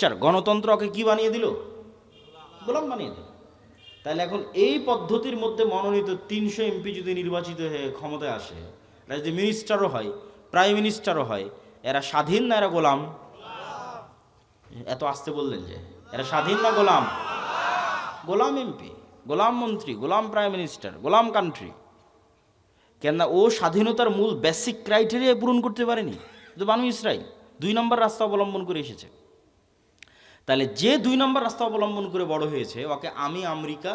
Culture, গণতন্ত্র ওকে কি বানিয়ে দিল? গোলাম বানিয়ে দিল। তাহলে এখন এই পদ্ধতির মধ্যে মনোনীত 300 এমপি যদি নির্বাচিত হয়ে ক্ষমতায় আসে, এরা যদি মিনিস্টারও হয়, প্রাইম মিনিস্টারও হয়, এরা স্বাধীন না এরা গোলাম? এত আসতে বললেন যে এরা স্বাধীন না গোলাম? গোলাম এমপি, গোলাম মন্ত্রী, গোলাম প্রাইম মিনিস্টার, গোলাম কান্ট্রি। কেননা ও স্বাধীনতার মূল বেসিক ক্রাইটেরিয়া পূরণ করতে পারেনি। তো বানু ইসরাইল 2 নম্বর রাস্তা অবলম্বন করে এসেছে। তাহলে যে 2 নম্বর রাস্তা অবলম্বন করে বড় হয়েছে, ওকে আমি আমেরিকা,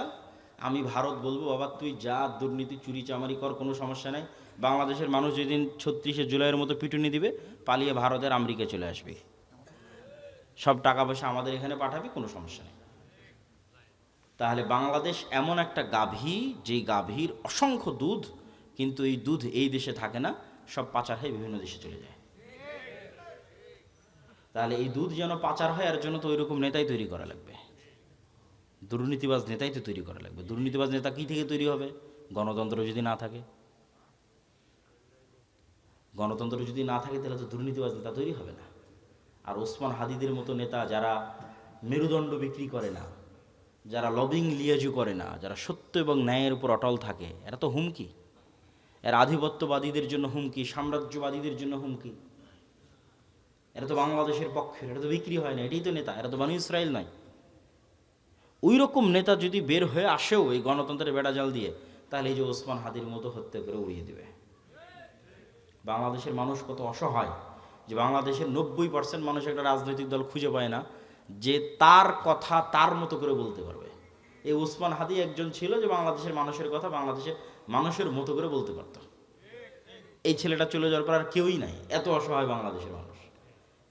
আমি ভারত বলবো, বাবা তুই যা দুর্নীতি চুরি চামারি কর, কোনো সমস্যা নাই। বাংলাদেশের মানুষ যেদিন 36শে জুলাইয়ের মতো পিটুনি দিবে, পালিয়ে ভারতের আমেরিকায় চলে আসবে, সব টাকা পয়সা আমাদের এখানে পাঠাবি, কোনো সমস্যা নেই। তাহলে বাংলাদেশ এমন একটা গাভী, যেই গাভীর অসংখ্য দুধ, কিন্তু এই দুধ এই দেশে থাকে না, সব পাচার হয়ে বিভিন্ন দেশে চলে যায়। তাহলে এই দুধ যেন পাচার হয়, এর জন্য তো ওই রকম নেতাই তৈরি করা লাগবে, দুর্নীতিবাজ নেতাই তো তৈরি করা লাগবে। দুর্নীতিবাজ নেতা কি থেকে তৈরি হবে? গণতন্ত্র যদি না থাকে, গণতন্ত্র যদি না থাকে তাহলে তো দুর্নীতিবাজ নেতা তৈরি হবে না। আর ওসমান হাদিদের মতো নেতা, যারা মেরুদণ্ড বিক্রি করে না, যারা লবিং লিয়াজু করে না, যারা সত্য এবং ন্যায়ের উপর অটল থাকে, এরা তো হুমকি। এরা আধিপত্যবাদীদের জন্য হুমকি, সাম্রাজ্যবাদীদের জন্য হুমকি। এরা তো বাংলাদেশের পক্ষের, এটা তো বিক্রি হয় না, এটাই তো নেতা, এরা তো বানু ইসরাইল নয়। ওই রকম নেতা যদি বের হয়ে আসেও এই গণতন্ত্রের বেড়াজাল দিয়ে, তাহলে এই যে ওসমান হাদির মতো হত্যা করে উড়িয়ে দেবে। বাংলাদেশের মানুষ কত অসহায়, যে বাংলাদেশের 90% মানুষ একটা রাজনৈতিক দল খুঁজে পায় না যে তার কথা তার মতো করে বলতে পারবে। এই ওসমান হাদি একজন ছিল যে বাংলাদেশের মানুষের কথা বাংলাদেশের মানুষের মতো করে বলতে পারত। এই ছেলেটা চলে যাওয়ার পর আর কেউই নাই, এত অসহায় বাংলাদেশের মানুষ।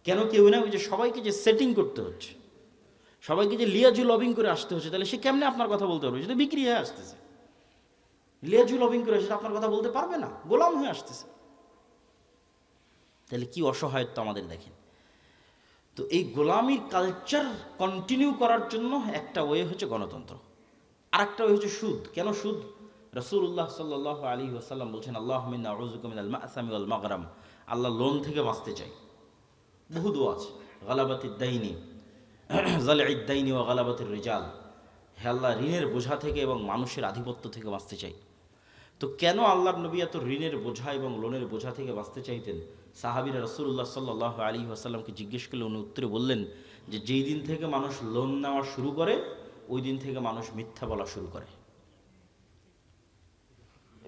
কেন কেউ না? ওই যে সবাইকে যে সেটিং করতে হচ্ছে, সবাইকে যে লিয়াজু লবিং করে আসতে হচ্ছে, তাহলে সে কেমনে আপনার কথা বলতে পারবে? যদি বিক্রি হয়ে আসতেছে, লিয়াজু লবিং করে আসছে, আপনার কথা বলতে পারবে না, গোলাম হয়ে আসতেছে। তাহলে কি অসহায়ত্ব আমাদের দেখেন। তো এই গোলামির কালচার কন্টিনিউ করার জন্য একটা ওয়ে হচ্ছে গণতন্ত্র, আর একটা ওয়ে হচ্ছে সুদ। কেন সুদ? রাসূলুল্লাহ সাল্লাল্লাহু আলাইহি ওয়াসাল্লাম বলছেন, আল্লাহুম্মা ইন্না আউযুবিকা মিনাল মা'সামি ওয়াল মাগরাম। আল্লাহ লোন থেকে বাঁচতে চাই। বহু দোয়া আছে, গালাবাতিদ দাইনি, জালঈদ দাইনি ওয়া গালাবাতির রিজাল। হে আল্লাহ, ঋণের বোঝা থেকে এবং মানুষের আধিপত্য থেকে বাঁচতে চাই। তো কেন আল্লাহর নবী এত ঋণের বোঝা এবং লোনের বোঝা থেকে বাঁচতে চাইতেন? সাহাবীরা রাসূলুল্লাহ সাল্লাল্লাহু আলাইহি ওয়াসাল্লামকে জিজ্ঞেস করলে উনি উত্তরে বললেন যে, যেই দিন থেকে মানুষ লোন নেওয়া শুরু করে, ওই দিন থেকে মানুষ মিথ্যা বলা শুরু করে।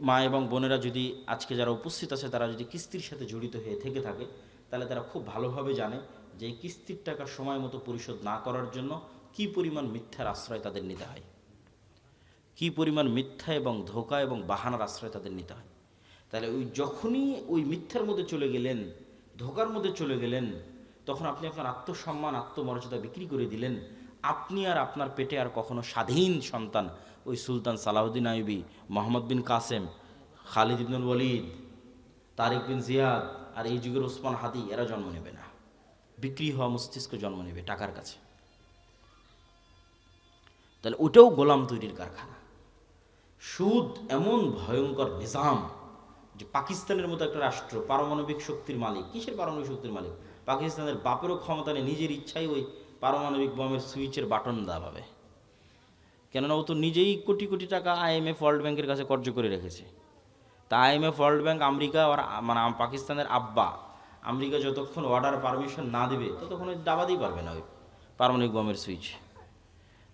মা এবং বোনেরা যদি আজকে যারা উপস্থিত আছে, তারা যদি কিস্তির সাথে জড়িত হয়ে থেকে থাকে, তাহলে তারা খুব ভালোভাবে জানে যে এই কিস্তির টাকা সময় মতো পরিশোধ না করার জন্য কি পরিমাণ মিথ্যার আশ্রয় তাদের নিতে হয়, কি পরিমাণ মিথ্যা এবং ধোঁকা এবং বাহানার আশ্রয় তাদের নিতে হয়। তাহলে ওই যখনই ওই মিথ্যার মধ্যে চলে গেলেন, ধোঁকার মধ্যে চলে গেলেন, তখন আপনি আপনার আত্মসম্মান, আত্মমর্যাদা বিক্রি করে দিলেন। আপনি আর আপনার পেটে আর কখনো স্বাধীন সন্তান, ওই সুলতান সালাহুদ্দিন আইয়ুবী, মোহাম্মদ বিন কাসেম, খালিদ ইবনুল ওয়ালিদ, তারিক বিন জিয়াদ আর এই যুগের ওসমান হাদি, এরা জন্ম নেবে না। বিক্রি হওয়া মস্তিষ্ক জন্ম নেবে টাকার কাছে। তাহলে ওটাও গোলাম তৈরির কারখানা। সুদ এমন ভয়ঙ্কর নিজাম যে পাকিস্তানের মতো একটা রাষ্ট্র পারমাণবিক শক্তির মালিক। কিসের পারমাণবিক শক্তির মালিক? পাকিস্তানের বাপেরও ক্ষমতা নেই, নিজের ইচ্ছাই ওই পারমাণবিক বোমের সুইচের বাটন দাবাবে। কেননা ও তো নিজেই কোটি কোটি টাকা IMF ওয়ার্ল্ড ব্যাংকের কাছে কর্য করে রেখেছে। তা IMF ওয়ার্ল্ড ব্যাংক, আমেরিকা আর মানে পাকিস্তানের আব্বা, আমেরিকা যতক্ষণ অর্ডার পারমিশন না দেবে ততক্ষণ ওই দাবাতেই পারবে না ওই পারমাণবিক বোমের সুইচ।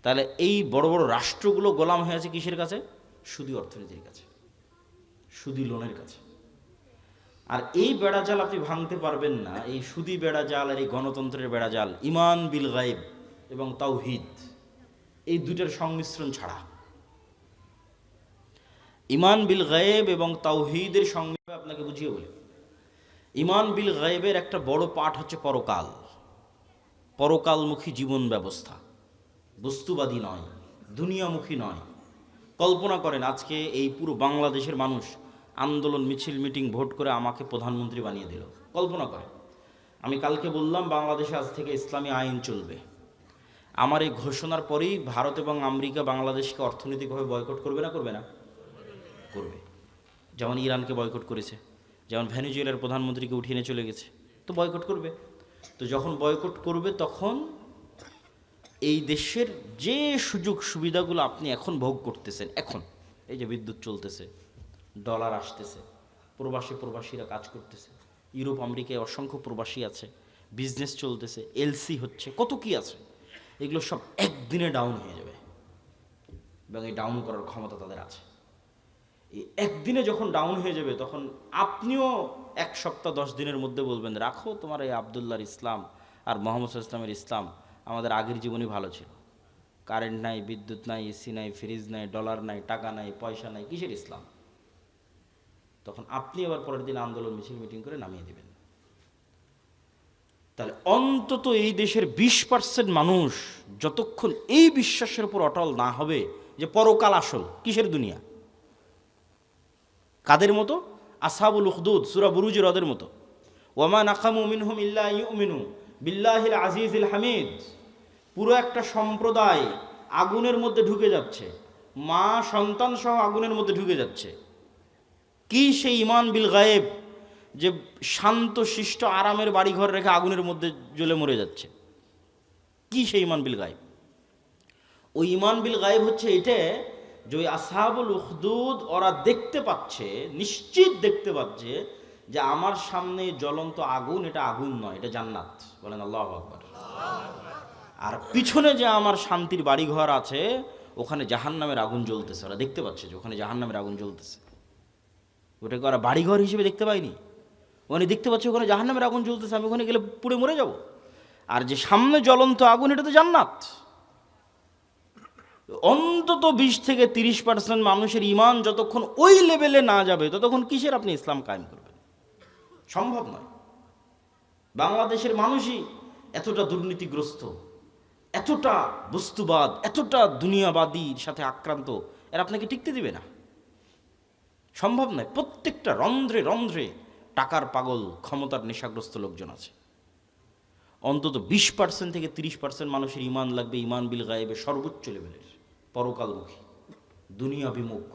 তাহলে এই বড় বড় রাষ্ট্রগুলো গোলাম হয়ে আছে কিসের কাছে? সুদী অর্থনীতির কাছে, সুদী লোনের কাছে। আর এই বেড়াজাল আপনি ভাঙতে পারবেন না, এই সুদী বেড়াজাল আর এই গণতন্ত্রের বেড়াজাল, ইমান বিল গায়ব এবং তাওহীদ, এই দুইটার সংমিশ্রণ ছাড়া। ইমান বিল গায়ব এবং তাওহীদের সঙ্গে আপনাকে বুঝিয়ে বলি, ইমান বিল গায়বের একটা বড় পাঠ হচ্ছে পরকাল, পরকালমুখী জীবন ব্যবস্থা, বস্তুবাদী নয়, দুনিয়ামুখী নয়। কল্পনা করেন আজকে এই পুরো বাংলাদেশের মানুষ আন্দোলন, মিছিল, মিটিং, ভোট করে আমাকে প্রধানমন্ত্রী বানিয়ে দিল। কল্পনা করেন, আমি কালকে বললাম বাংলাদেশে আজ থেকে ইসলামী আইন চলবে। আমার এই ঘোষণার পরেই ভারত এবং আমেরিকা বাংলাদেশকে অর্থনৈতিকভাবে বয়কট করবে না? করবে না? করবে। যেমন ইরানকে বয়কট করেছে, যেমন ভেনেজুয়েলার প্রধানমন্ত্রীকে উঠিয়ে নিয়ে চলে গেছে, তো বয়কট করবে। তো যখন বয়কট করবে তখন এই দেশের যে সুযোগ সুবিধাগুলো আপনি এখন ভোগ করতেছেন, এখন এই যে বিদ্যুৎ চলতেছে, ডলার আসতেছে, প্রবাসীরা কাজ করতেছে, ইউরোপ আমেরিকায় অসংখ্য প্রবাসী আছে, বিজনেস চলতেছে, এলসি হচ্ছে, কত কি আছে, এগুলো সব একদিনে ডাউন হয়ে যাবে এবং এই ডাউন করার ক্ষমতা তাদের আছে। এই একদিনে যখন ডাউন হয়ে যাবে তখন আপনিও 1 সপ্তাহ 10 দিনের মধ্যে বলবেন, রাখো তোমার এই আবদুল্লাহর ইসলাম আর মোহাম্মদ ইসলামের ইসলাম, আমাদের আগের জীবনই ভালো ছিল। কারেন্ট নাই, বিদ্যুৎ নাই, এসি নাই, ফ্রিজ নাই, ডলার নাই, টাকা নাই, পয়সা নাই, কিসের ইসলাম? তখন আপনি আবার পরের দিন আন্দোলন মিছিল মিটিং করে নামিয়ে দেবেন। তাহলে অন্তত এই দেশের 20% মানুষ যতক্ষণ এই বিশ্বাসের উপর অটল না হবে যে পরকাল আসল, কিসের দুনিয়া, কাদের মতো? আসহাবুল উখদুদ সূরা বুরুজের ওদের মতো। ওয়ামা নাকামু মিনহুম ইল্লা ইউমিনু বিল্লাহিল আজিজিল হামিদ। পুরো একটা সম্প্রদায় আগুনের মধ্যে ঢুকে যাচ্ছে, মা সন্তান সহ আগুনের মধ্যে ঢুকে যাচ্ছে। কি সেই ঈমান বিল গায়েব, যে শান্ত শিষ্ট আরামের বাড়িঘর রেখে আগুনের মধ্যে জ্বলে মরে যাচ্ছে? কি সেই ঈমান বিল গায়েব? ওই ঈমান বিল গায়েব হচ্ছে এটা যে ওই আসহাবুল উখদুদ ওরা দেখতে পাচ্ছে, নিশ্চিত দেখতে পাচ্ছে যে আমার সামনে জ্বলন্ত আগুন, এটা আগুন নয়, এটা জান্নাত। বলেন আল্লাহু আকবার। আর পিছনে যে আমার শান্তির বাড়িঘর আছে ওখানে জাহান্নামের আগুন জ্বলতেছে, ওরা দেখতে পাচ্ছে যে ওখানে জাহান্নামের আগুন জ্বলতেছে। ওটাকে ওরা বাড়িঘর হিসেবে দেখতে পায়নি, ওখানে দেখতে পাচ্ছে ওখানে জাহান্নামের আগুন জ্বলতেছে, আমি ওখানে গেলে পুড়ে মরে যাব। আর যে সামনে জ্বলন্ত আগুন, এটা তো জান্নাত। অন্তত 20-30% মানুষের ঈমান যতক্ষণ ওই লেভেলে না যাবে ততক্ষণ কিসের আপনি ইসলাম কায়েম করবেন? সম্ভব নয়। বাংলাদেশের মানুষই এতটা দুর্নীতিগ্রস্ত, এতটা বস্তুবাদ, এতটা দুনিয়াবাদীর সাথে আক্রান্ত, এর আপনাকে টিকতে দিবে না, সম্ভব নয়। প্রত্যেকটা রন্ধ্রে রন্ধ্রে টাকার পাগল, ক্ষমতার নেশাগ্রস্ত লোকজন আছে। অন্তত 20% থেকে 30% মানুষের ঈমান লাগবে ঈমান বিল গায়েবে সর্বোচ্চ লেভেলের, পরকালমুখী, দুনিয়া বিমুখ।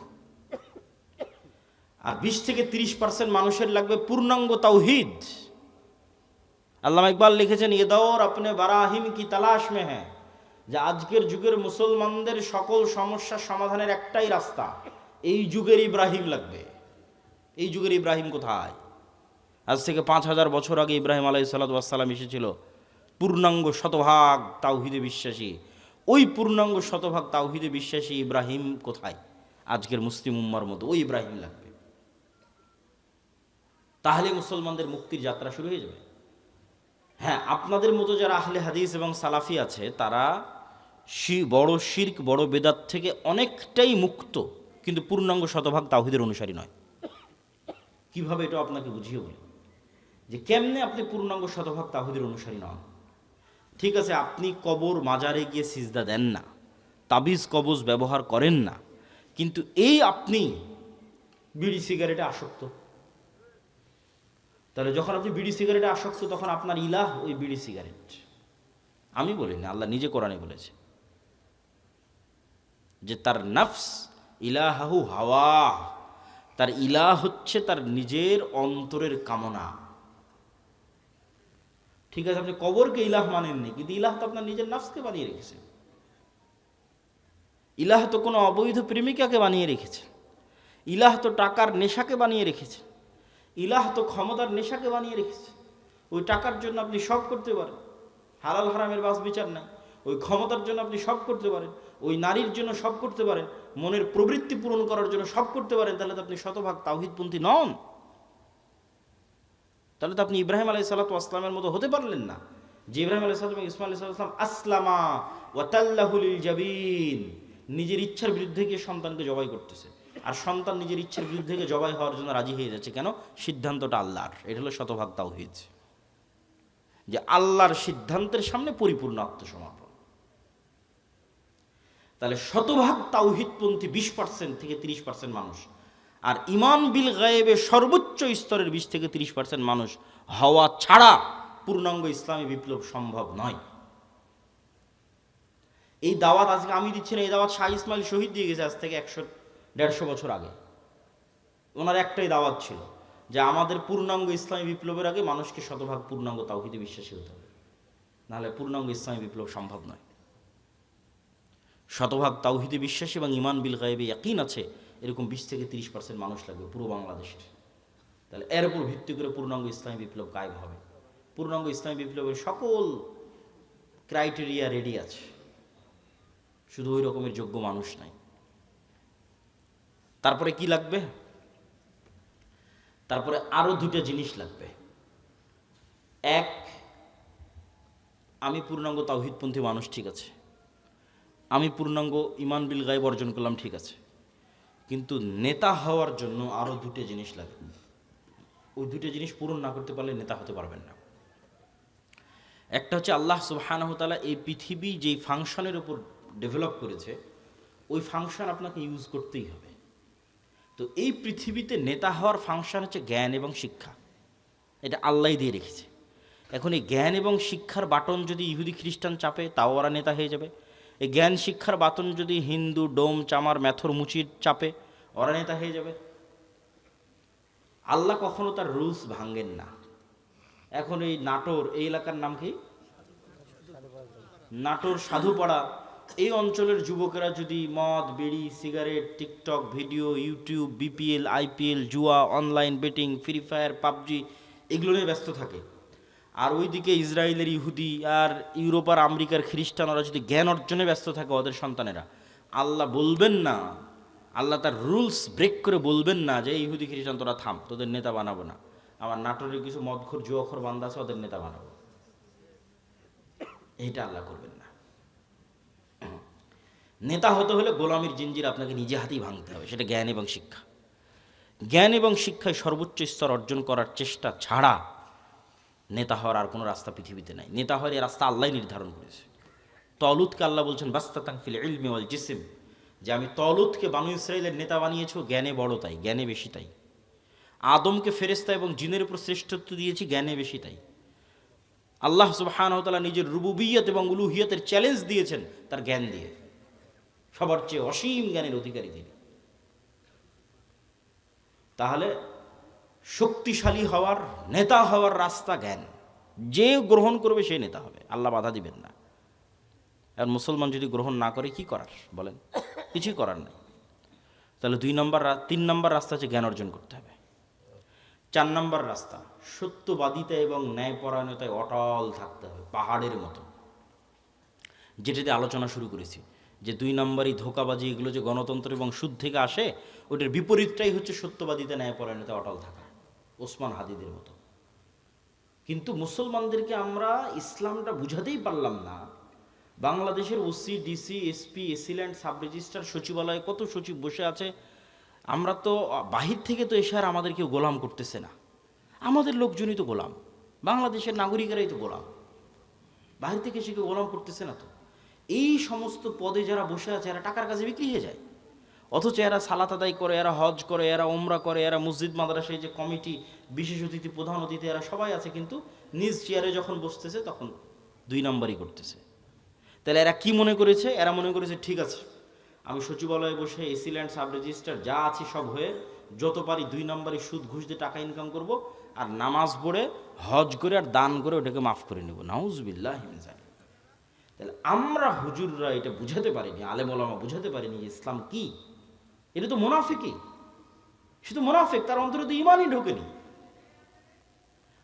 আর 20-30% মানুষের লাগবে পূর্ণাঙ্গ তাওহীদ। আল্লামা ইকবাল লিখেছেন, ये दौर अपने बराहिम की तलाश में है, যে আজকের যুগের মুসলমানদের সকল সমস্যার সমাধানের একটাই রাস্তা, এই যুগের ইব্রাহিম লাগবে। এই যুগের ইব্রাহিম কোথায়? আজ থেকে 5000 বছর আগে ইব্রাহিম আলাইহিস সালাতু ওয়াস সালাম এসেছিল পূর্ণাঙ্গ শতভাগ তাওহীদে বিশ্বাসী। ওই পূর্ণাঙ্গ শতভাগ তাওহীদে বিশ্বাসী ইব্রাহিম কোথায়? আজকের মুসলিম উম্মার মতো ওই ইব্রাহিম লাগবে। তাহলে মুসলমানদের মুক্তির যাত্রা শুরু হয়ে যাবে। হ্যাঁ, আপনাদের মতো যারা আহলে হাদিস এবং সালাফি আছে তারা বড় শিরক, বড় বেদাত থেকে অনেকটাই মুক্ত, কিন্তু পূর্ণাঙ্গ শতভাগ তাওহীদের অনুসারী নয়। কিভাবে এটা আপনাকে বুঝিয়ে বলি যে কেমনে আপনি পূর্ণাঙ্গ শতভাগ তাওহীদের অনুসারী নন। ঠিক আছে, আপনি কবর মাজারে গিয়ে সিজদা দেন না, তাবিজ কবজ ব্যবহার করেন না, কিন্তু এই আপনি বিড়ি সিগারেটে আসক্ত। তাহলে যখন আপনি বিড়ি সিগারেটে আসক্ত তখন আপনার ইলাহ ওই বিড়ি সিগারেট। আমি বলিনি, আল্লাহ নিজে কোরআনে বলেছে যে তার নফস ইলাহু হাওয়া, তার ইলাহ হচ্ছে তার নিজের অন্তরের কামনা। ঠিক আছে, আপনি কবরকে ইলাহ মানেননি, কিন্তু ইলাহ তো আপনার নিজের নফসকে বানিয়ে রেখেছে। ইলাহ তো কোনো অবৈধ প্রেমিকাকে বানিয়ে রেখেছে, ইলাহ তো টাকার নেশাকে বানিয়ে রেখেছে, ইলাহ তো ক্ষমতার নেশাকে বানিয়ে রেখেছে। ওই টাকার জন্য আপনি সব করতে পারেন, হালাল হারামের বাস বিচার নাই। ওই ক্ষমতার জন্য আপনি সব করতে পারেন, ওই নারীর জন্য সব করতে পারেন, মনের প্রবৃত্তি পূরণ করার জন্য সব করতে পারেন। তাহলে তো আপনি শতভাগ তাওহীদপন্থী নন। তাহলে তো আপনি ইব্রাহিম আলাইহিস সালাতু ওয়াস সালামের মতো হতে পারলেন না, যে ইব্রাহিম আলাইহিস সালাম এবং ইসমাঈল আলাইহিস সালাম আসলামা ওয়া তাল্লাহু লিল জাবিন, নিজের ইচ্ছার বিরুদ্ধে গিয়ে সন্তানকে জবাই করতেছে, আর সন্তান নিজের ইচ্ছার বিরুদ্ধে গিয়ে জবাই হওয়ার জন্য রাজি হয়ে যাচ্ছে। কেন? সিদ্ধান্তটা আল্লাহর। এটা হলো শতভাগ তাওহীদ, যে আল্লাহর সিদ্ধান্তের সামনে পরিপূর্ণ আত্মসমর্পণ। তাহলে শতভাগ তাওহীদপন্থী 20% থেকে 30% মানুষ, আর ঈমান বিল গায়েবে সর্বোচ্চ স্তরের 20-30% মানুষ হওয়া ছাড়া পূর্ণাঙ্গ ইসলামী বিপ্লব সম্ভব নয়। এই দাওয়াত আজকে আমি দিচ্ছি না, এই দাওয়াত শাহ ইসমাইল শহীদ দিয়ে গেছে আজ থেকে 100-150 বছর আগে। ওনার একটাই দাওয়াত ছিল যে আমাদের পূর্ণাঙ্গ ইসলামী বিপ্লবের আগে মানুষকে শতভাগ পূর্ণাঙ্গ তাওহীদে বিশ্বাসী হতে হবে, নাহলে পূর্ণাঙ্গ ইসলামী বিপ্লব সম্ভব নয়। শতভাগ তাওহীদে বিশ্বাসী এবং ঈমান বিল গায়বে ইয়াকিন আছে এরকম 20 থেকে 30% মানুষ লাগবে পুরো বাংলাদেশের। তাহলে এর উপর ভিত্তি করে পূর্ণাঙ্গ ইসলামী বিপ্লব কায়েম হবে। পূর্ণাঙ্গ ইসলামী বিপ্লবের সকল ক্রাইটেরিয়া রেডি আছে, শুধু ওই রকমের যোগ্য মানুষ নাই। তারপরে কি লাগবে? তারপরে আরো দুটো জিনিস লাগবে। এক, আমি পূর্ণাঙ্গ তাওহীদপন্থী মানুষ, ঠিক আছে, আমি পূর্ণাঙ্গ ঈমান বিল গায়ব অর্জন করলাম, ঠিক আছে, কিন্তু নেতা হওয়ার জন্য আরো দুটো জিনিস লাগে। ওই দুটো জিনিস পূরণ না করতে পারলে নেতা হতে পারবেন না। একটা হচ্ছে আল্লাহ সুবহানাহু ওয়া তাআলা এই পৃথিবী যেই ফাংশনের উপর ডেভেলপ করেছে ওই ফাংশন আপনাকে ইউজ করতেই হবে। তো এই পৃথিবীতে নেতা হওয়ার ফাংশন হচ্ছে জ্ঞান এবং শিক্ষা, এটা আল্লাহই দিয়ে রেখেছে। এখন এই জ্ঞান এবং শিক্ষার বাটন যদি ইহুদি খ্রিস্টান চাপে তাও ওরা নেতা হয়ে যাবে। এই জ্ঞান শিক্ষার বাটন যদি হিন্দু ডোম চামার ম্যাথর মুচির চাপে ওরা নেতা হয়ে যাবে। আল্লাহ কখনো তার রুলস ভাঙেন না। এখন এই নাটোর, এই এলাকার নাম কি? নাটোর সাধুপাড়া, এই অঞ্চলের যুবকেরা যদি মদ বিড়ি cigarette TikTok video YouTube BPL IPL জুয়া online betting Free Fire PUBG এগুলো নিয়ে ব্যস্ত থাকে, আর ওইদিকে ইসরায়েলের ইহুদি আর ইউরোপ আর আমেরিকার খ্রিস্টান ওরা যদি জ্ঞান অর্জনে ব্যস্ত থাকে ওদের সন্তানেরা, আল্লাহ বলবেন না, আল্লাহ তার রুলস ব্রেক করে বলবেন না যে ইহুদি খ্রিস্টান তোরা থাম, তোদের নেতা বানাবো না, আমার নাটোরের কিছু মদখোর জুয়াখোর বান্দা আছে ওদের নেতা বানাবো। এইটা আল্লাহ করবেন না। নেতা হতে হলে গোলামির জিঞ্জির আপনাকে নিজে হাতেই ভাঙতে হবে, সেটা জ্ঞান এবং শিক্ষা। জ্ঞান এবং শিক্ষায় সর্বোচ্চ স্তর অর্জন করার চেষ্টা ছাড়া নেতা হওয়ার আর কোনো রাস্তা পৃথিবীতে নাই। নেতা হওয়ার এই রাস্তা আল্লাহ নির্ধারণ করেছে। তলুতকে আল্লাহ বলছেন বাস্তাতান ফিল ইলমি ওয়াল জিসম, যে আমি তলুতকে বানু ইসরাইলের নেতা বানিয়েছি, জ্ঞানে বড় তাই, জ্ঞানে বেশি তাই। আদমকে ফেরেশতা এবং জিনের উপর শ্রেষ্ঠত্ব দিয়েছি, জ্ঞানে বেশি তাই। আল্লাহ সুবহানাহু ওয়া তাআলা নিজের রুবুবিয়ত এবং উলুহিয়তের চ্যালেঞ্জ দিয়েছেন তার জ্ঞান দিয়ে, সবার চেয়ে অসীম জ্ঞানের অধিকারী তিনি। তাহলে শক্তিশালী হওয়ার নেতা হওয়ার রাস্তা জ্ঞান, যে গ্রহণ করবে সে নেতা হবে, আল্লাহ বাধা দিবেন না। আর মুসলমান যদি গ্রহণ না করে কি করার বলেন? কিছুই করার নেই। তাহলে 3 নম্বর রাস্তা হচ্ছে জ্ঞান অর্জন করতে হবে। 4 নম্বর রাস্তা সত্যবাদিতা এবং ন্যায়পরায়ণতায় অটল থাকতে হবে, পাহাড়ের মতো। যেটাতে আলোচনা শুরু করেছি যে 2 নম্বরই ধোঁকাবাজি, এগুলো যে গণতন্ত্র এবং সুদ থেকে আসে, ওটার বিপরীতটাই হচ্ছে সত্যবাদিতা ন্যায়পরায়ণতায় অটল থাকা, ওসমান হাদিদের মতো। কিন্তু মুসলমানদেরকে আমরা ইসলামটা বুঝাতেই পারলাম না। বাংলাদেশের OC DC SP AC land sub registrar সচিবালয়ে কত সচিব বসে আছে, আমরা তো বাহির থেকে তো এসে আর আমাদের কেউ গোলাম করতেছে না, আমাদের লোকজনই তো গোলাম, বাংলাদেশের নাগরিকেরাই তো গোলাম, বাহির থেকে এসে কেউ গোলাম করতেছে না তো। এই সমস্ত পদে যারা বসে আছে এরা টাকার কাছে বিক্রি হয়ে যায়, অথচ এরা সালাত আদায় করে, এরা হজ করে, এরা ওমরা করে, এরা মসজিদ মাদ্রাসায় যে কমিটি বিশেষ অতিথি প্রধান অতিথি এরা সবাই আছে, কিন্তু নিজ চেয়ারে যখন বসতেছে তখন 2 নম্বরই করতেছে। তাহলে এরা কি মনে করেছে? এরা মনে করেছে ঠিক আছে, আমি সচিবালয়ে বসে এসিল্যান্ড সাব রেজিস্ট্রার যা আছে সব হয়ে যত পারি 2 নম্বরই সুদ ঘুষ দিয়ে টাকা ইনকাম করব, আর নামাজ পড়ে হজ করে আর দান করে ওটাকে মাফ করে নেব। নাউজুবিল্লাহি মিন যালিক। তাহলে আমরা হুজুররা এটা বুঝাতে পারিনি, আলেম ওলামা বুঝাতে পারিনি যে ইসলাম কি। এটা তো মুনাফিকই, শুধু মুনাফিক, তার অন্তরে তো ঈমানই ঢোকেনি।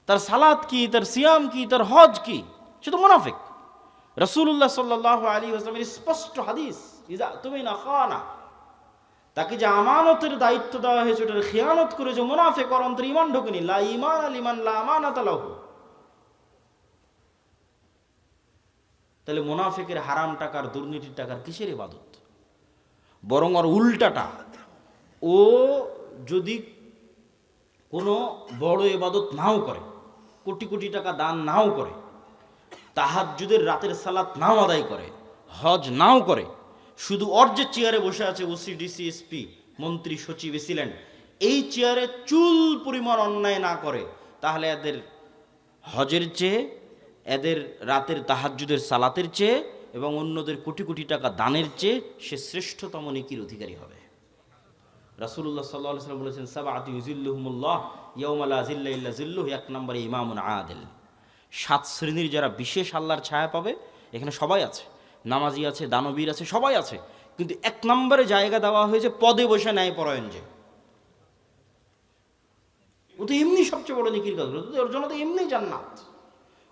তার সালাত কি, তার সিয়াম কি, তার হজ কি, শুধু মুনাফিক। রাসূলুল্লাহ সাল্লাল্লাহু আলাইহি ওয়াসাল্লামের স্পষ্ট হাদিস, ইযা তুমিনা খানা, তাকে যে আমানতের দায়িত্ব দেওয়া হয়েছে ওটার খিয়ানত করে যে মুনাফিক, ওর অন্তরে ঈমান ঢোকেনি। লা ঈমান লিমান লা আমানাতা লাহু। তাহলে মুনাফিকের হারাম টাকার দুর্নীতির টাকার কিসের ইবাদত? বরং আর উল্টাটা, ও যদি কোনো বড় ইবাদত নাও করে, কোটি কোটি টাকা দান নাও করে, তাহাজ্জুদের রাতের সালাত নাও আদায় করে, হজ নাও করে, শুধু ওর যে চেয়ারে বসে আছে ওসি ডিসি এসপি মন্ত্রী সচিব এসিল্যান্ড, এই চেয়ারে চুল পরিমাণ অন্যায় না করে, তাহলে এদের হজের চেয়ে, এদের রাতের তাহাজ্জুদের সালাতের চেয়ে এবং অন্যদের কোটি কোটি টাকা দানের চেয়ে সে শ্রেষ্ঠতম নেকির অধিকারী হবে। রাসূলুল্লাহ সাল্লাল্লাহু আলাইহি ওয়াসাল্লাম বলেছেন, সাবআতু ইউযিল্লুহুমুল্লাহ ইয়াওমা লা যিল্লা ইল্লা যিল্লুহু। 1 নম্বরে ইমামুন আদিল। 7 শ্রেণীর যারা বিশেষ আল্লাহর ছায়া পাবে, এখানে সবাই আছে, নামাজি আছে, দানবীর আছে, সবাই আছে, কিন্তু এক নম্বরে জায়গা দেওয়া হয়েছে পদে বসে ন্যায়পরায়ণ। যে ও তো এমনি সবচেয়ে বড় নেকির কাজ, ওর জন্য তো এমনি জান্নাত।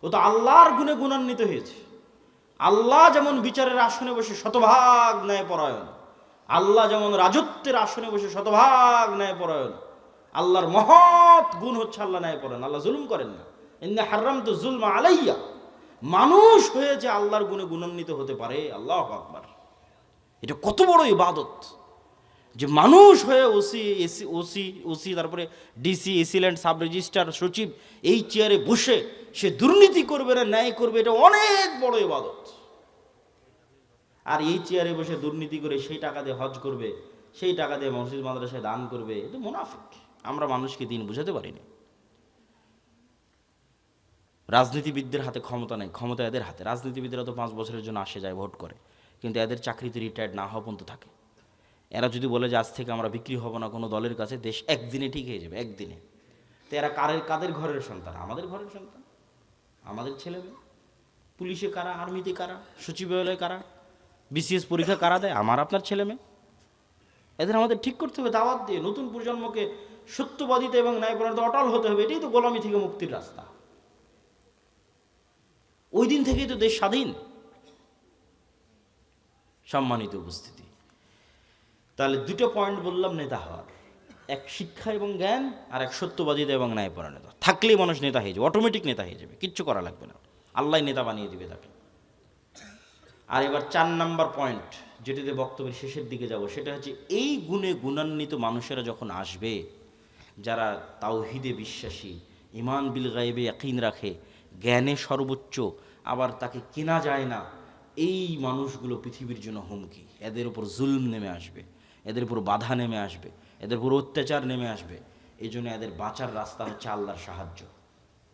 ও তো আল্লাহর গুণে গুণান্বিত হয়েছে। আল্লাহ যেমন বিচারের আসনে বসে শতভাগ ন্যায়পরায়ণ, আল্লাহ যেমন রাজত্বের আসনে বসে শতভাগ ন্যায়পরায়ণ, আল্লাহর মহৎ গুণ হচ্ছে আল্লাহ ন্যায়পরায়ণ। আল্লাহ জুলুম করেন না। ইন্না হারামতু যুলমা আলাইয়া। মানুষ হয়ে যে আল্লাহর গুণে গুণান্বিত হতে পারে, আল্লাহু আকবার, এটা কত বড় ইবাদত। যে মানুষ হয়ে ওসি তারপরে ডিসি, এসিল্যান্ড, সাব রেজিস্ট্রার, সচিব, এই চেয়ারে বসে সে দুর্নীতি করবে না ন্যায় করবে, এটা অনেক বড় ইবাদত। আর এই চেয়ারে বসে দুর্নীতি করে সেই টাকা দিয়ে হজ করবে, সেই টাকা দিয়ে মসজিদ মাদ্রাসায় দান করবে, এটা মুনাফিক। আমরা মানুষকে দিন বুঝাতে পারিনি। রাজনীতিবিদদের হাতে ক্ষমতা নেই, ক্ষমতা এদের হাতে। রাজনীতিবিদরা তো 5 বছরের জন্য আসে যায়, ভোট করে, কিন্তু এদের চাকরিতে রিটায়ার্ড না হওয়া পর্যন্ত থাকে। এরা যদি বলে যে আজ থেকে আমরা বিক্রি হব না কোনো দলের কাছে, দেশ একদিনে ঠিক হয়ে যাবে, একদিনে। তো এরা কাদের ঘরের সন্তান? আমাদের ঘরের সন্তান, আমাদের ছেলে মেয়ে। পুলিশে কারা, আর্মিতে কারা, সচিবালয়ে কারা, বিসিএস পরীক্ষা কারা দেয়? আমার আপনার ছেলে মেয়ে। এদের আমাদের ঠিক করতে হবে দাওয়াত দিয়ে। নতুন প্রজন্মকে সত্যবাদিতা এবং ন্যায়পরায়ণতা অটল হতে হবে। এটাই তো গোলামি থেকে মুক্তির রাস্তা। ওই দিন থেকেই তো দেশ স্বাধীন। সম্মানিত উপস্থিতি, তাহলে 2টো পয়েন্ট বললাম নেতা হওয়ার, এক শিক্ষা এবং জ্ঞান, আর এক সত্যবাদিতা এবং ন্যায়পরায়ণতা। থাকলেই মানুষ নেতা হয়ে যাবে, অটোমেটিক নেতা হয়ে যাবে, কিচ্ছু করা লাগবে না, আল্লাহ নেতা বানিয়ে দিবে তাকে। আর এবার 4 নাম্বার পয়েন্ট, যেটিতে বক্তব্যের শেষের দিকে যাব, সেটা হচ্ছে এই গুণে গুণান্বিত মানুষেরা যখন আসবে, যারা তাওহীদে বিশ্বাসী, ঈমান বিল গায়বে ইয়াকিন রাখে, জ্ঞানে সর্বোচ্চ, আবার তাকে কেনা যায় না, এই মানুষগুলো পৃথিবীর জন্য হুমকি। এদের উপর জুলম নেমে আসবে, এদের উপর বাধা নেমে আসবে, এদের উপর অত্যাচার নেমে আসবে। এই জন্য এদের বাঁচার রাস্তা হচ্ছে আল্লাহর সাহায্য।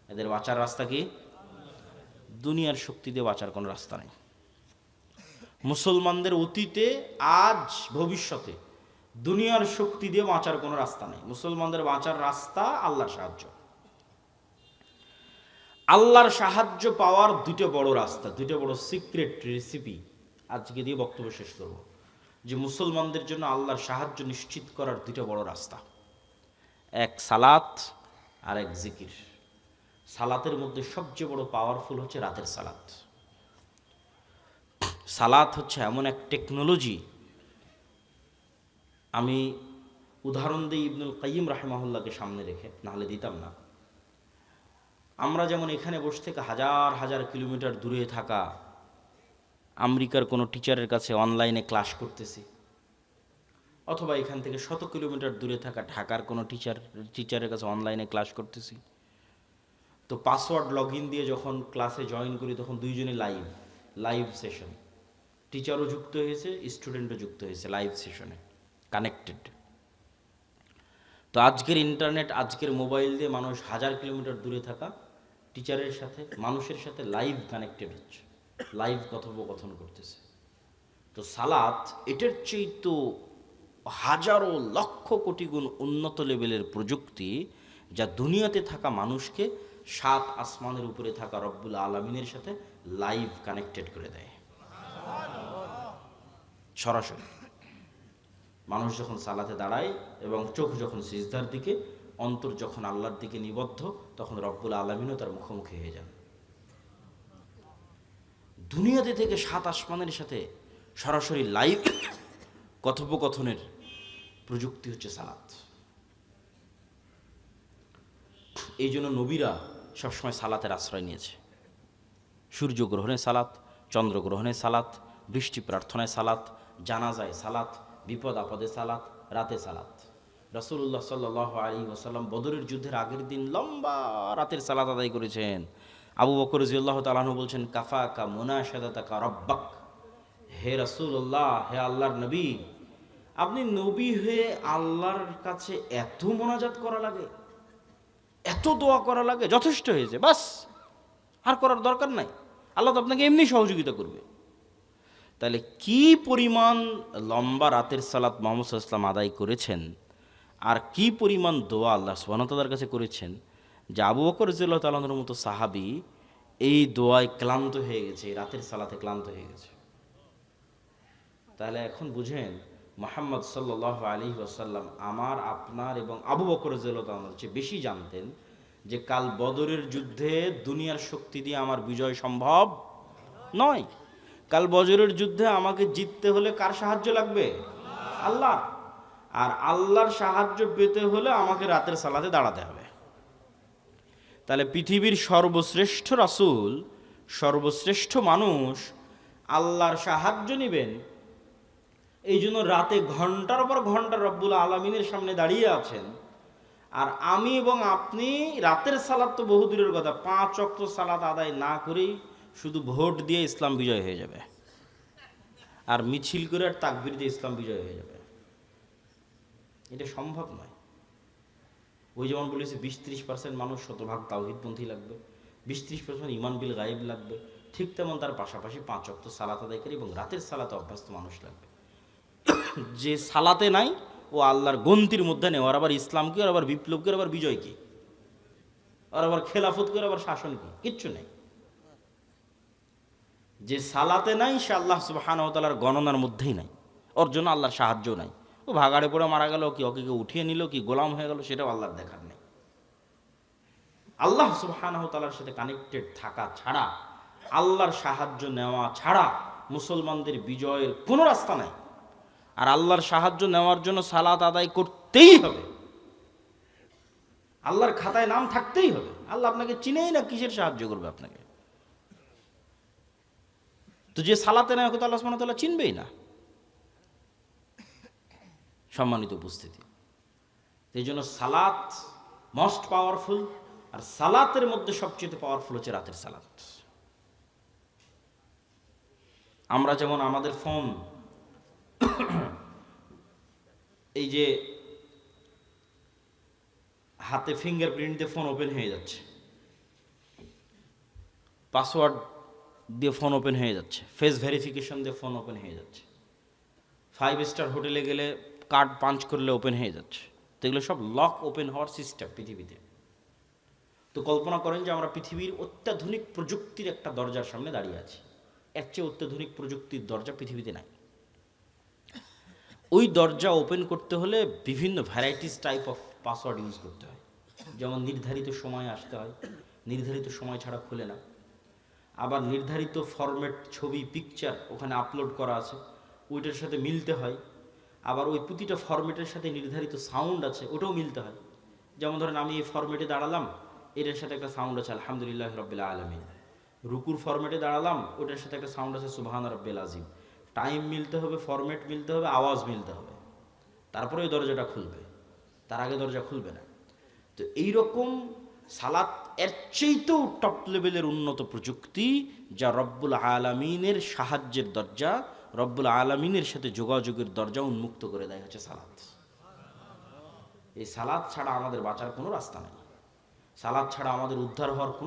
এদের বাঁচার রাস্তা কি? দুনিয়ার শক্তি দিয়ে বাঁচার কোনো রাস্তা নেই। মুসলমানদের অতীতে, আজ, ভবিষ্যতে দুনিয়ার শক্তি দিয়ে বাঁচার কোনো রাস্তা নেই। মুসলমানদের বাঁচার রাস্তা আল্লাহর সাহায্য। আল্লাহর সাহায্য পাওয়ার 2টো বড় রাস্তা, 2টো বড় সিক্রেট রেসিপি আজকে দিয়ে বক্তব্য শেষ করব। যে মুসলমানদের জন্য আল্লাহর সাহায্য নিশ্চিত করার 2টো বড় রাস্তা, এক সালাত আর এক জিকির। সালাতের মধ্যে সবচেয়ে বড় পাওয়ারফুল হচ্ছে রাতের সালাত। সালাত হচ্ছে এমন এক টেকনোলজি, আমি উদাহরণ দিই ইবনুল কাইয়িম রাহিমাহুল্লাহকে সামনে রেখে, নাহলে দিতাম না। আমরা যেমন এখানে বসে থেকে হাজার হাজার কিলোমিটার দূরে থাকা আমেরিকার কোনো টিচারের কাছে অনলাইনে ক্লাস করতেছি, অথবা এখান থেকে 100 কিলোমিটার দূরে থাকা ঢাকার কোনো টিচারের কাছে অনলাইনে ক্লাস করতেছি, তো পাসওয়ার্ড লগ ইন দিয়ে যখন ক্লাসে জয়েন করি, তখন দুইজনে লাইভ সেশন, টিচারও যুক্ত হয়েছে, স্টুডেন্টও যুক্ত হয়েছে লাইভ সেশনে, কানেক্টেড। তো আজকের ইন্টারনেট, আজকের মোবাইল দিয়ে মানুষ হাজার কিলোমিটার দূরে থাকা টিচারের সাথে, মানুষের সাথে লাইভ কানেক্টেড হচ্ছে, লাইভ কথোপকথন করতেছে। তো সালাত এটার চেয়ে তো হাজারো লক্ষ কোটি গুণ উন্নত লেভেলের প্রযুক্তি, যা দুনিয়াতে থাকা মানুষকে 7 আসমানের উপরে থাকা রব্বুল আলামিনের সাথে লাইভ কানেক্টেড করে দেয় সরাসরি। মানুষ যখন সালাতে দাঁড়ায় এবং চোখ যখন সিজদার দিকে, অন্তর যখন আল্লাহর দিকে নিবদ্ধ, তখন রব্বুল আলামিনও তার মুখোমুখি হয়ে যান। দুনিয়াতে থেকে 7 আসমানের সাথে সরাসরি লাইভ কথোপকথনের প্রযুক্তি হচ্ছে সালাত। এই জন্য নবীরা সবসময় সালাতের আশ্রয় নিয়েছে। সূর্যগ্রহণে সালাত, চন্দ্রগ্রহণে সালাত, বৃষ্টি প্রার্থনায় সালাত, জানাজায় সালাত, বিপদ আপদে সালাত, রাতে সালাত। রাসূলুল্লাহ সাল্লাল্লাহু আলাইহি ওয়াসাল্লাম বদরের যুদ্ধের আগের দিন লম্বা রাতের সালাত আদায় করেছেন। আবু বকর রাদিয়াল্লাহু তাআলা আনহু বলছেন, কাফাকা মুনাশাদাতাকা রাব্বাক, হে রাসূলুল্লাহ, হে আল্লাহর নবী, আপনি নবী হয়ে আল্লাহর কাছে এত মোনাজাত করা লাগে, এত দোয়া করা লাগে, যথেষ্ট হয়েছে, বাস, আর করার দরকার নাই, আল্লাহ তো আপনাকে এমনি সহযোগিতা করবে। তাহলে কি পরিমাণ লম্বা রাতের সালাত মুহাম্মদ সাল্লাল্লাহু আলাইহি ওয়াসাল্লাম আদায় করেছেন, আর কি পরিমাণ দোয়া আল্লাহ সুবহানাহু ওয়া তাআলার কাছে করেছেন, যে আবু বকর রাদিয়াল্লাহু তাআলার মতো সাহাবী এই দোয়ায় ক্লান্ত হয়ে গেছে, রাতের সালাতে ক্লান্ত হয়ে গেছে। তাহলে এখন বুঝেন মুহাম্মদ সাল্লাল্লাহু আলাইহি ওয়াসাল্লাম আমার আপনার এবং আবু বকর রাদিয়াল্লাহু তাআলার চেয়ে বেশি জানতেন যে কাল বদরের যুদ্ধে দুনিয়ার শক্তি দিয়ে আমার বিজয় সম্ভব নয়। কাল বদরের যুদ্ধে আমাকে জিততে হলে কার সাহায্য লাগবে? আল্লাহ। আর আল্লাহর সাহায্য পেতে হলে আমাকে রাতের সালাতে দাঁড়াতে হবে। তাহলে পৃথিবীর সর্বশ্রেষ্ঠ রাসূল, সর্বশ্রেষ্ঠ মানুষ আল্লাহর সাহায্য নেবেন, এই জন্য রাতে ঘন্টার পর ঘন্টা রব্বুল আলামিনের সামনে দাঁড়িয়ে আছেন। আর আমি এবং আপনি রাতের সালাত তো বহুদূরের কথা, 5 ওয়াক্ত সালাত আদায় না করেই শুধু ভোট দিয়ে ইসলাম বিজয় হয়ে যাবে, আর মিছিল করে আর তাকবীর দিয়ে ইসলাম বিজয় হয়ে যাবে। এটা সম্ভব নয়। ওই যেমন বলেছে 20-30% মানুষ শতভাগ তাওহীদপন্থী লাগবে, 20-30% ঈমান বিল গায়েব লাগবে, ঠিক তেমন তার পাশাপাশি 5 ওয়াক্ত সালাত আদায়কারী এবং রাতের সালাতে অভ্যস্ত মানুষ লাগবে। যে সালাতে নাই ও আল্লাহর গন্তির মধ্যে নেই। আর আবার ইসলাম কি, আর আবার বিপ্লব কি, আর আবার বিজয় কি, আর আবার খেলাফত কি, আর আবার শাসন কি, কিচ্ছু নেই। যে সালাতে নাই সে আল্লাহ সুবহানাহু ওয়া তাআলার গণনার মধ্যেই নাই, ওর জন্য আল্লাহর সাহায্য নাই। ও ভাগাড়ে পড়ে মারা গেল কি, ওকে উঠিয়ে নিল কি, গোলাম হয়ে গেল, সেটাও আল্লাহর দেখার নেই। আল্লাহ সুবহানাহু ওয়া তাআলার সাথে কানেক্টেড থাকা ছাড়া, আল্লাহর সাহায্য নেওয়া ছাড়া মুসলমানদের বিজয়ের কোনো রাস্তা নাই। আর আল্লাহর সাহায্য নেওয়ার জন্য সালাত আদায় করতেই হবে, আল্লাহর খাতায় নাম থাকতেই হবে। আল্লাহ আপনাকে চিনেই না, কিসের সাহায্য করবে আপনাকে? তো যে সালাতে নেয় ওকে তো আল্লাহ সুবহানাহু ওয়া তাআলা চিনবেই না। সম্মানিত উপস্থিতি, এই জন্য সালাত মোস্ট পাওয়ারফুল। আর সালাতের মধ্যে সবচেয়ে পাওয়ারফুল হচ্ছে রাতের সালাত। আমরা যেমন আমাদের ফোন, এই যে হাতে ফিঙ্গারপ্রিন্ট দিয়ে ফোন ওপেন হয়ে যাচ্ছে, পাসওয়ার্ড দিয়ে ফোন ওপেন হয়ে যাচ্ছে, ফেস ভেরিফিকেশন দিয়ে ফোন ওপেন হয়ে যাচ্ছে, 5 স্টার হোটেলে গেলে কার্ড পাঞ্চ করলে ওপেন হয়ে যাচ্ছে। তো এগুলো সব লক ওপেন হওয়ার সিস্টেম পৃথিবীতে। তো কল্পনা করেন যে আমরা পৃথিবীর অত্যাধুনিক প্রযুক্তির একটা দরজার সামনে দাঁড়িয়ে আছি। এর চেয়ে অত্যাধুনিক প্রযুক্তির দরজা পৃথিবীতে নাই। ওই দরজা ওপেন করতে হলে বিভিন্ন varieties type of password use করতে হয়। যেমন নির্ধারিত সময়ে আসতে হয়, নির্ধারিত সময় ছাড়া খুলে না। আবার নির্ধারিত ফরম্যাট ছবি, পিকচার ওখানে আপলোড করা আছে, ওইটার সাথে মিলতে হয়। আবার ওই প্রতিটা ফরম্যাটের সাথে নির্ধারিত সাউন্ড আছে, ওটাও মিলতে হয়। যেমন ধরেন আমি এই ফরম্যাটে দাঁড়ালাম, এটার সাথে একটা সাউন্ড আছে আলহামদুলিল্লাহ রাব্বিল আলামিন। রুকুর ফরম্যাটে দাঁড়ালাম, ওটার সাথে একটা সাউন্ড আছে সুবহান রাব্বিল আযীম। টাইম মিলতে হবে, ফরম্যাট মিলতে হবে, আওয়াজ মিলতে হবে, তারপরে ওই দরজাটা খুলবে, তার আগে দরজা খুলবে না। তো এইরকম সালাত এর চেয়েতেও টপ লেভেলের উন্নত প্রযুক্তি, যা রব্বুল আলামিনের সাহায্যের দরজা, রব্বুল আলামিনের সাথে যোগাযোগের দরজা উন্মুক্ত করে দেয় হচ্ছে সালাত। এই সালাত ছাড়া আমাদের বাঁচার কোনো রাস্তা নেই, সালাত ছাড়া আমাদের উদ্ধার হওয়ার কোনো